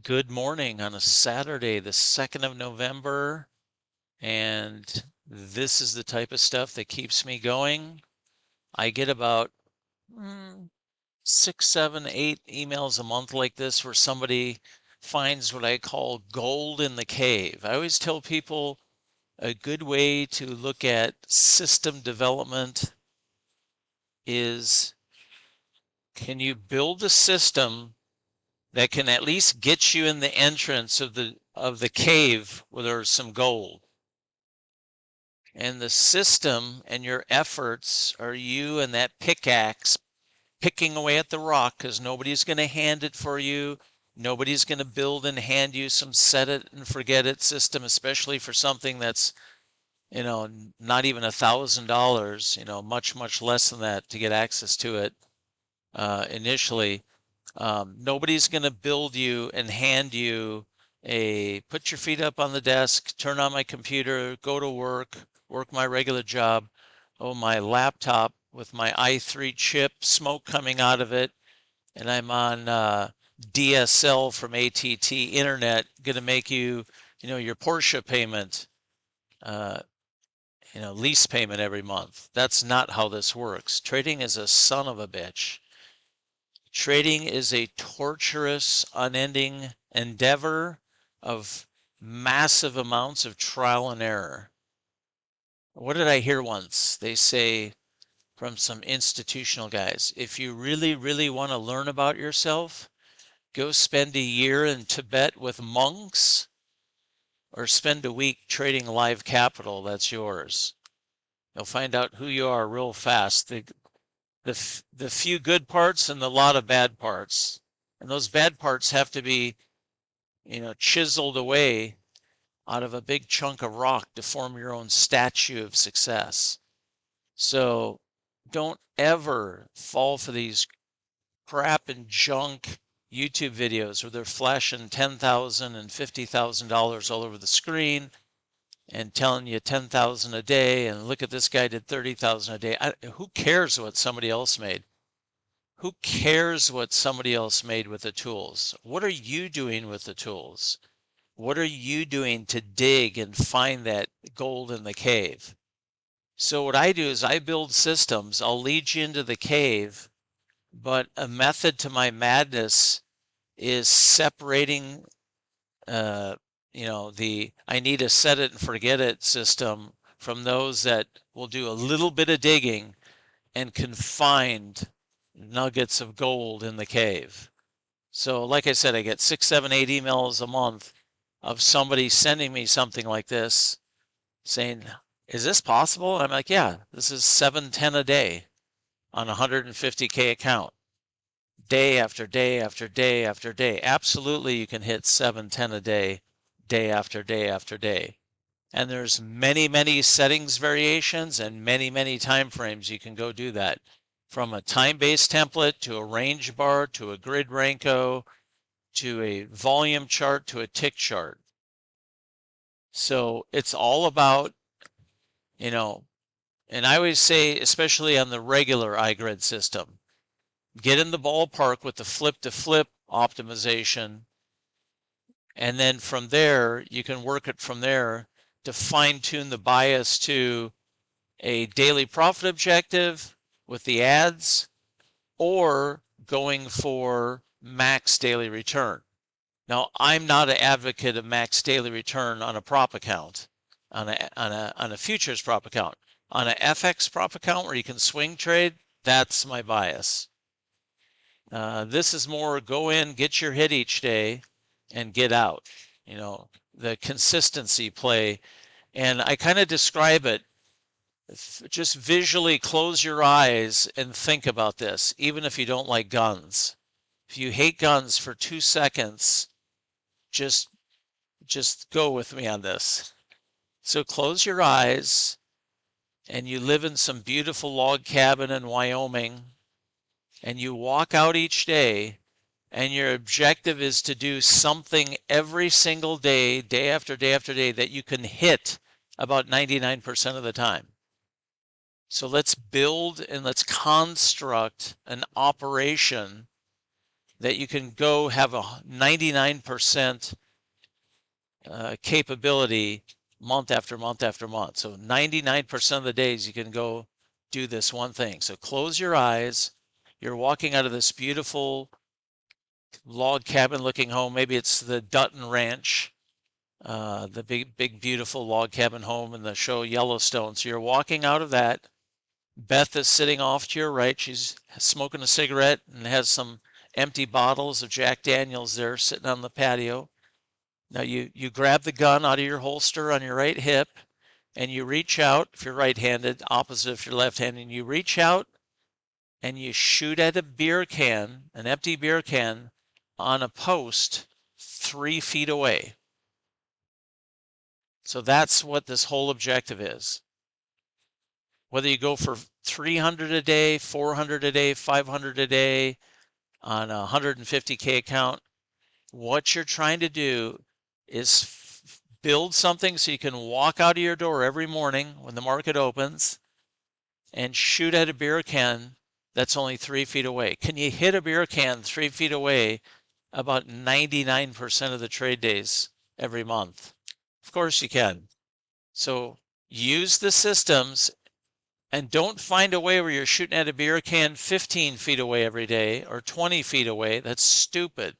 Good morning on a Saturday, the 2nd of November, and this is the type of stuff that keeps me going. I get about 6, 7, 8 emails a month like this where somebody finds what I call gold in the cave. I always tell people a good way to look at system development is, can you build a system that can at least get you in the entrance of the cave where there's some gold? And the system and your efforts are you and that pickaxe picking away at the rock, because nobody's going to hand it for you. Nobody's going to build and hand you some set it and forget it system, especially for something that's, not even $1,000, much less than that to get access to it initially. Nobody's going to build you and hand you put your feet up on the desk, turn on my computer, go to work my regular job. Oh, my laptop with my i3 chip, smoke coming out of it, and I'm on DSL from AT&T internet, going to make you, your Porsche payment, lease payment every month. That's not how this works. Trading is a son of a bitch. Trading is a torturous, unending endeavor of massive amounts of trial and error. What did I hear once? They say from some institutional guys, if you really, really want to learn about yourself, go spend a year in Tibet with monks or spend a week trading live capital that's yours. You'll find out who you are real fast. The few good parts and the lot of bad parts. And those bad parts have to be, chiseled away out of a big chunk of rock to form your own statue of success. So don't ever fall for these crap and junk YouTube videos where they're flashing $10,000 and $50,000 all over the screen and telling you 10,000 a day, and look at this guy did 30,000 a day. Who cares what somebody else made? Who cares what somebody else made with the tools? What are you doing with the tools? What are you doing to dig and find that gold in the cave? So what I do is I build systems. I'll lead you into the cave, but a method to my madness is separating I need a set it and forget it system from those that will do a little bit of digging and can find nuggets of gold in the cave. So like I said, I get 6, 7, 8 emails a month of somebody sending me something like this saying, is this possible? And I'm like, yeah, this is 7, 10 a day on a 150K account. Day after day after day after day. Absolutely, you can hit 7, 10 a day, day after day after day. And there's many, many settings variations and many, many time frames you can go do that. From a time-based template to a range bar to a grid Renko to a volume chart to a tick chart. So it's all about, and I always say, especially on the regular iGRID system, get in the ballpark with the flip-to-flip optimization, and then from there, you can work it from there to fine-tune the bias to a daily profit objective with the ads, or going for max daily return. Now, I'm not an advocate of max daily return on a prop account, on a futures prop account. On a FX prop account where you can swing trade, that's my bias. This is more go in, get your hit each day, and get out. The consistency play. And I kind of describe it, just visually close your eyes and think about this, even if you don't like guns. If you hate guns for 2 seconds, just go with me on this. So close your eyes, and you live in some beautiful log cabin in Wyoming, and you walk out each day, and your objective is to do something every single day, day after day after day, that you can hit about 99% of the time. So let's build and let's construct an operation that you can go have a 99% capability month after month after month. So 99% of the days you can go do this one thing. So close your eyes. You're walking out of this beautiful log cabin looking home. Maybe it's the Dutton Ranch, the big, beautiful log cabin home in the show Yellowstone. So you're walking out of that. Beth is sitting off to your right. She's smoking a cigarette and has some empty bottles of Jack Daniels there sitting on the patio. Now you grab the gun out of your holster on your right hip and you reach out, if you're right-handed, opposite if you're left-handed, and you reach out and you shoot at a beer can, an empty beer can, on a post 3 feet away. So that's what this whole objective is. Whether you go for 300 a day, 400 a day, 500 a day on a 150K account, what you're trying to do is build something so you can walk out of your door every morning when the market opens and shoot at a beer can that's only 3 feet away. Can you hit a beer can 3 feet away about 99% of the trade days every month? Of course you can. So use the systems and don't find a way where you're shooting at a beer can 15 feet away every day or 20 feet away. That's stupid.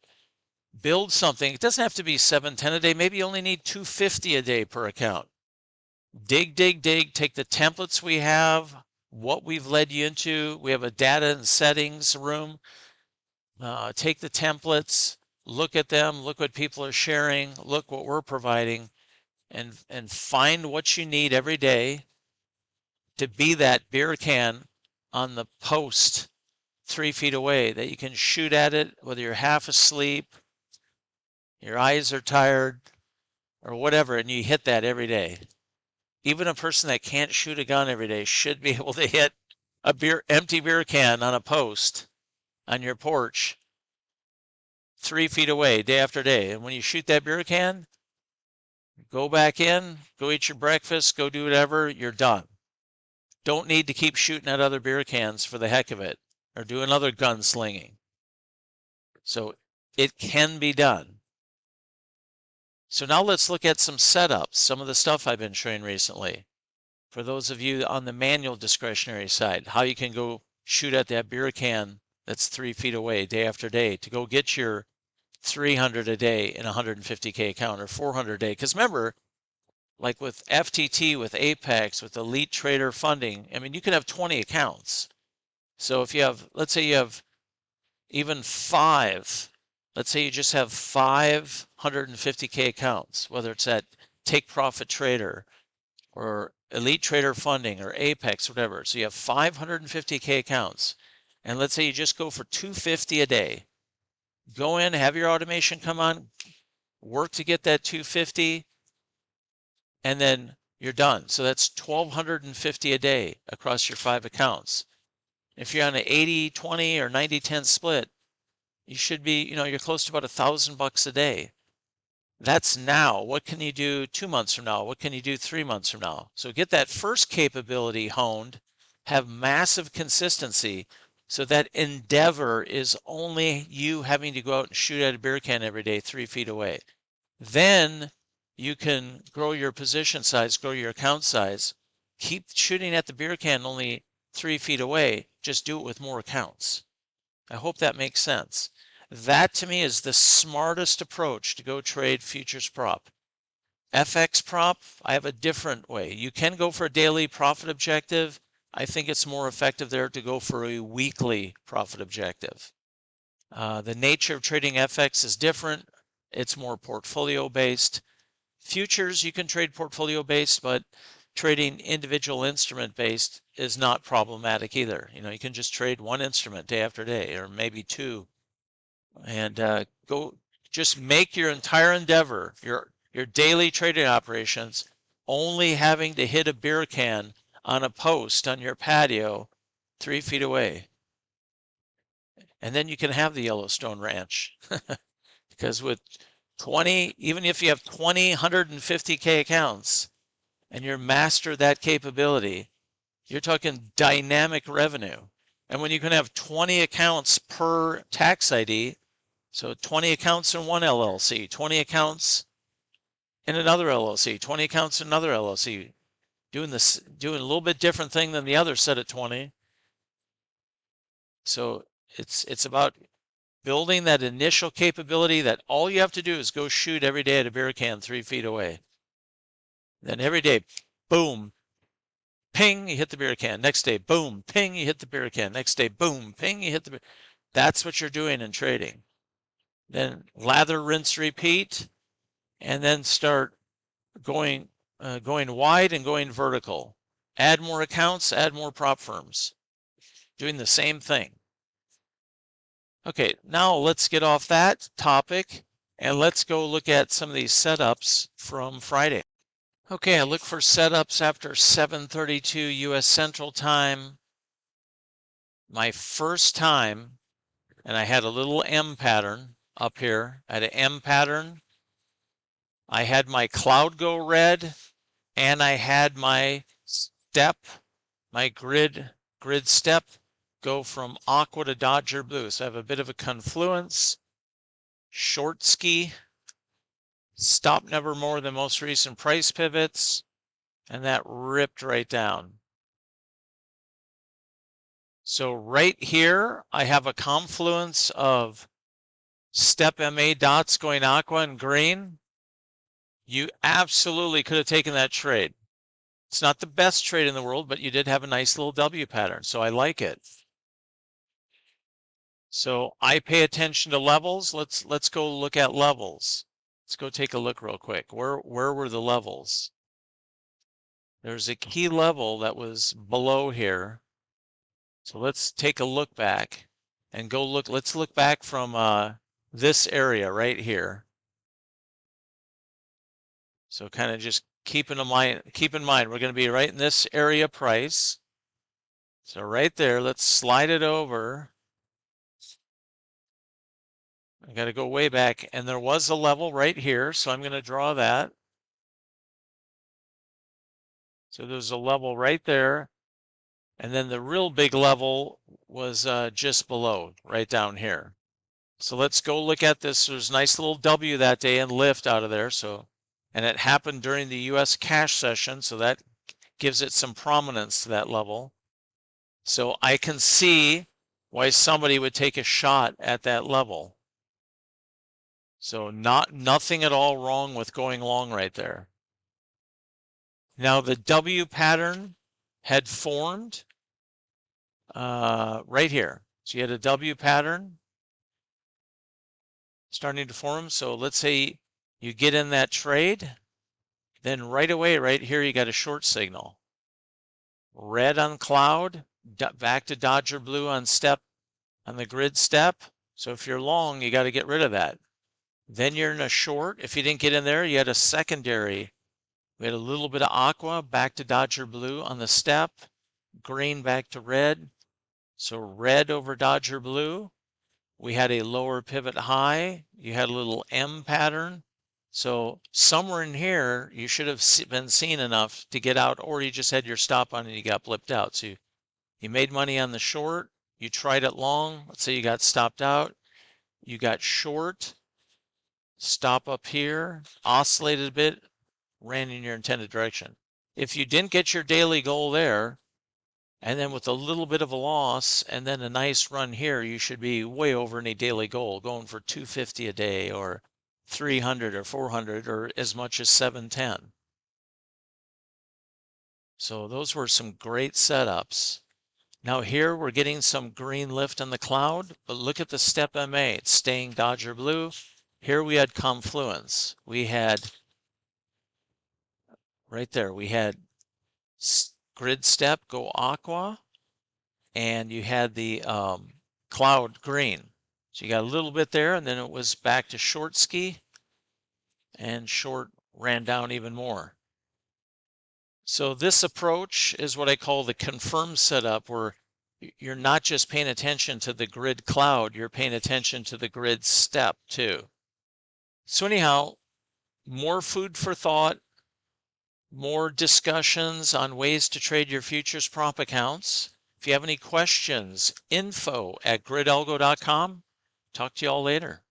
Build something. It doesn't have to be 710 a day. Maybe you only need 250 a day per account. Dig, dig, dig. Take the templates we have, what we've led you into. We have a data and settings room. Take the templates, look at them, look what people are sharing, look what we're providing, and find what you need every day to be that beer can on the post 3 feet away that you can shoot at it, whether you're half asleep, your eyes are tired, or whatever, and you hit that every day. Even a person that can't shoot a gun every day should be able to hit a empty beer can on a post on your porch 3 feet away day after day. And when you shoot that beer can, go back in, go eat your breakfast, go do whatever, you're done. Don't need to keep shooting at other beer cans for the heck of it or do another gunslinging. So it can be done. So now let's look at some setups, some of the stuff I've been showing recently. For those of you on the manual discretionary side, how you can go shoot at that beer can that's 3 feet away day after day to go get your 300 a day in a 150K account or 400 a day. Because remember, like with FTT, with Apex, with Elite Trader Funding, I mean, you can have 20 accounts. So if you have, let's say you have even 5, let's say you just have 5 150K accounts, whether it's at Take Profit Trader or Elite Trader Funding or Apex, whatever. So you have 550K accounts. And let's say you just go for 250 a day. Go in, have your automation come on, work to get that 250, and then you're done. So that's 1,250 a day across your 5 accounts. If you're on an 80-20 or 90-10 split, you should be, you're close to about $1,000 a day. That's now. What can you do 2 months from now? What can you do 3 months from now? So get that first capability honed, have massive consistency, so that endeavor is only you having to go out and shoot at a beer can every day 3 feet away. Then you can grow your position size, grow your account size, keep shooting at the beer can only 3 feet away, just do it with more accounts. I hope that makes sense. That to me is the smartest approach to go trade futures prop. FX prop, I have a different way. You can go for a daily profit objective. I think it's more effective there to go for a weekly profit objective. The nature of trading FX is different. It's more portfolio based. Futures, you can trade portfolio based, but trading individual instrument based is not problematic either. You can just trade one instrument day after day, or maybe 2, and go just make your entire endeavor, your daily trading operations, only having to hit a beer can on a post on your patio 3 feet away. And then you can have the Yellowstone Ranch. Because with 20, even if you have 20 150K accounts and you're master that capability, you're talking dynamic revenue. And when you can have 20 accounts per tax ID, So 20 accounts in one LLC, 20 accounts in another LLC, 20 accounts in another LLC, doing a little bit different thing than the other set at 20. So it's about building that initial capability that all you have to do is go shoot every day at a beer can 3 feet away. Then every day, boom, ping, you hit the beer can. Next day, boom, ping, you hit the beer can. Next day, boom, ping, you hit the beer. That's what you're doing in trading. Then lather, rinse, repeat, and then start going wide and going vertical. Add more accounts, add more prop firms. Doing the same thing. Okay, now let's get off that topic and let's go look at some of these setups from Friday. Okay, I look for setups after 7:32 U.S. Central Time. My first time, and I had a little M pattern up here. I had an M pattern. I had my cloud go red, and I had my step, my grid step go from aqua to Dodger blue. So I have a bit of a confluence, short ski, stop never more than most recent price pivots, and that ripped right down. So right here, I have a confluence of step MA dots going aqua and green. You absolutely could have taken that trade. It's not the best trade in the world, but you did have a nice little W pattern, so I like it. So I pay attention to levels. Let's go look at levels. Let's go take a look real quick. Where were the levels? There's a key level that was below here. So let's take a look back and go look. Let's look back from this area right here. So kind of just keep in mind we're going to be right in this area price. So right there, let's slide it over. I got to go way back, and there was a level right here, so I'm going to draw that. So there's a level right there, and then the real big level was just below, right down here. So let's go look at this. There's a nice little W that day and lift out of there. So, and it happened during the U.S. cash session, so that gives it some prominence to that level. So I can see why somebody would take a shot at that level. So nothing at all wrong with going long right there. Now the W pattern had formed right here. So you had a W pattern starting to form. So let's say you get in that trade, then right away, right here, you got a short signal. Red on cloud, back to Dodger blue on step, on the grid step. So if you're long, you got to get rid of that. Then you're in a short. If you didn't get in there, you had a secondary. We had a little bit of aqua back to Dodger blue on the step, green back to red. So red over Dodger blue. We had a lower pivot high. You had a little M pattern. So somewhere in here, you should have been seen enough to get out, or you just had your stop on and you got blipped out. So you made money on the short. You tried it long. Let's say you got stopped out. You got short. Stop up here, oscillated a bit, ran in your intended direction. If you didn't get your daily goal there, and then with a little bit of a loss and then a nice run here, you should be way over any daily goal, going for 250 a day or 300 or 400 or as much as 710. So those were some great setups. Now here we're getting some green lift on the cloud, but look at the step MA. It's staying Dodger blue. Here we had confluence. We had right there, we had grid step go aqua, and you had the cloud green. So you got a little bit there, and then it was back to short ski, and short ran down even more. So this approach is what I call the confirm setup, where you're not just paying attention to the grid cloud, you're paying attention to the grid step too. So anyhow, more food for thought, more discussions on ways to trade your futures prop accounts. If you have any questions, info@gridalgo.com. Talk to you all later.